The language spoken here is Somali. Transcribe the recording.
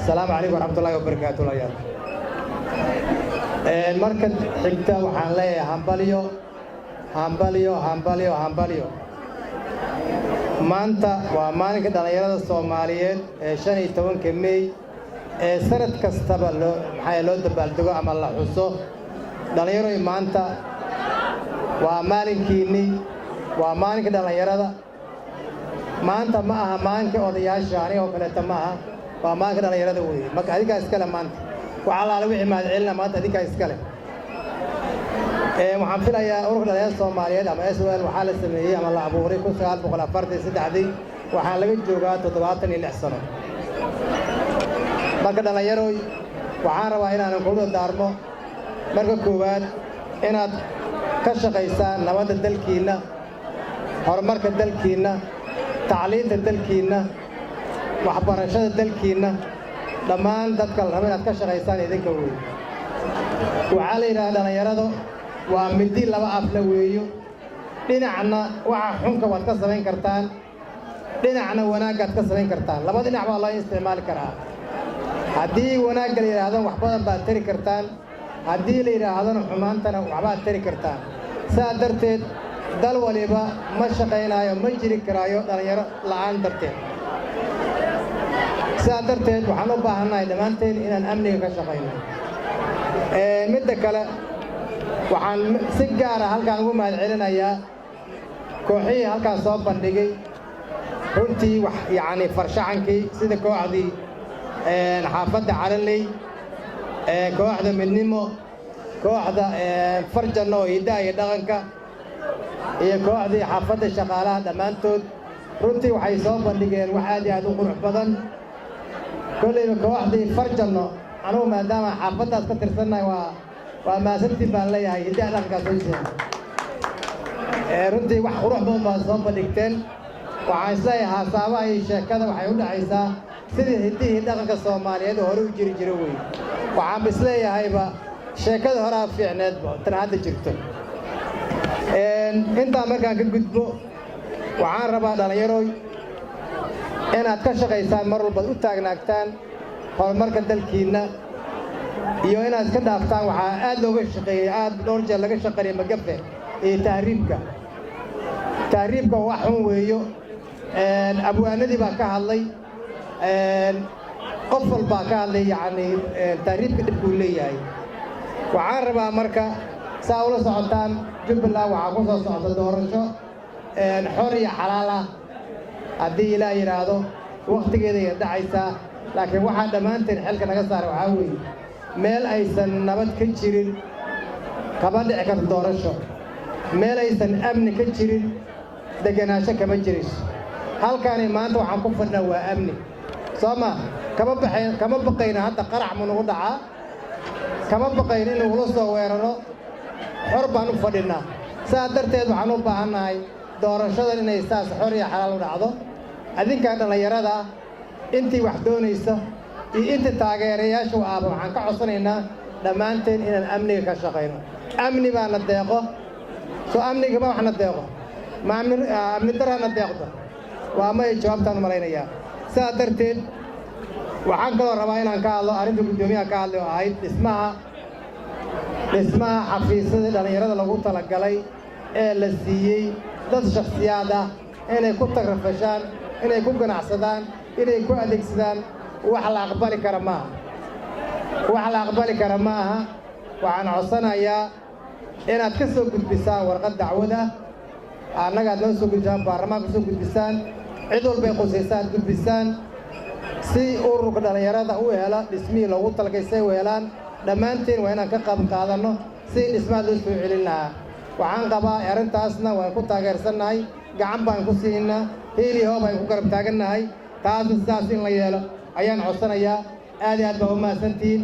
السلام عليكم ورحمة الله وبركاته يا markan xigta waxaan leeyahay hambalyo maanta waa maalinka dhalinyarada Soomaaliyeed ee 15 May ee sanad kastaba loo dabaaldego ama la xuso dhalinyaro maanta waa maalinkiini waa maalinka dhalinyarada maanta ma aha maalinka odayaasha aniga oo kale ma aha waa maalinka dhalinyarada weey marka adiga iskale maanta وعلى وixii maad celina maanta adinka iskale waxaan filayaa ururka dhalinyarada Soomaaliyeed ama SOL waxa la sameeyay ama la abuuray 1943 waxaan laga joogaa 76 sano marka dhalinyaro waxaan rabaa inaan ku daarmo marka koowaad inaad ka shaqeysaan nabadda dalkiina horumarka dalkiina tacliinta dalkiina waxbarashada dalkiina dhammaan dadka la rabo inaad ka shaqeysaan idinka weey waxa la yiraahdaa dhalinyaradu waa midi laba af la weeyo dhinacna waxa xunka waad ka sameyn kartaan dhinacna wanaagaad ka sameyn kartaan labada dhinac waa la isticmaali karaa haddii wanaag la yiraahdo wax badan baad tari kartaan haddii la yiraahdo xumaantana waxbaad tari kartaan saa darteed dal waliba ma shaqeynayo ma jiri karaayo dhalinyaro la'aan darteed سادرتين وحنو باهنا دمانتين إن الأمن كشقينا مدة كلا وحن سجارة هل كان هو مالعلنا يا كوحي هل كان صوب بندقي رنتي يعني فرشعنكي سيد كوعدي حافظ على اللي كوعدة من نمو كوعدة فرجة نو يداي دغنك هي كوعدي حافظ الشغالات دمانتود رنتي وحي صوب بندقي وحادي هذو قروح بدن كل كواحد فرجنا أنا ما دام حافظت كتر سنة وما سبت بالله هاي يدي على كاسوسين ردي وحروح بما صوب دكتين وعيسى حسابه شيء كذا وحيود عيسى سيد هدي هدا كالصومالية هرو جري جروي وعم بسلي هاي با شيء كذا هرا في عناد تنهاد جرتون أنت أمريكا كتبو وعن ربع دليروي inaad ka shaqeysaan mar walba u taagnaagtaan horumarka dalkiina iyo inaad ka dhaaftaan waxa aad looga shaqeeyay aad dhowr jeer laga shaqeeyay magafe ee tahriibka wax xun weeyo abwaanadii baa ka hadlay qof walba ka hadlay yani tahriibka dib uu leeyahay waxaan rabaa marka saa ula socotaan Jubbaland waxa ku soo socda doorasho xor iyo xalaal ah haddii ilaa yiraahdo waqtigeeda ay dhacaysaa laakiin waxa dhamaanteen xilka naga saar waxa weey meel aysan nabad ka jirin kaba dhici karto doorasho meel aysan amni ka jirin deganaansho kama jirin halkaani maanta waxaan ku fadhnaa waa amni sooma kama baqayna hadda qarax ma nagu dhacaa kama baqayna inuu la soo weeraro xor baan u fadhinaa saa darteed waxaan u baahanahay doorashada inay saas xor iyo xalaal u dhacdo adinka dhalinyarada intii wax doonaysa iyo intii taageerayaasha waxaan ka codsanaynaa dhammaanteen inaan amniga ka shaqeyno amni baa na deeqo soo amniga ma waxna deeqo ma amni darana deeqdo waa ma jawaabtaan malaynayaa saa darteed waxaan kaloo rabaa inaan ka hadlo arrinta gudoomiyaha ka hadlay oo ahayd dhismaha xafiisyada dhalinyarada lagu talagalay ee la siiyey dad shakhsiyaad ah inay ku tagrafashaan inay ku ganacsadaan inay ku adeegsadaan wax la aqbali kara maaha waxaan codsanayaa inaad ka soo gudbisaan warqad dacwad ah annagaad noo soo gudbisaan baarlamaanka soo gudbisaan cid walbay qusaysaan gudbisaan si ururka dhalinyarada u hela dhismihii loogu talagalay say u helaan dhammaanteen waa inaan ka qayb qaadanno si dhismaha loo soo celin lahaa waxaan qabaa arrintaasna waan ku taageersannahay gacan baan ku siinaa heeli hoob aan ku garab taagannahay taasna sidaas in la yeelo ayaan codsanayaa aad iyo aad baa u mahadsantihiin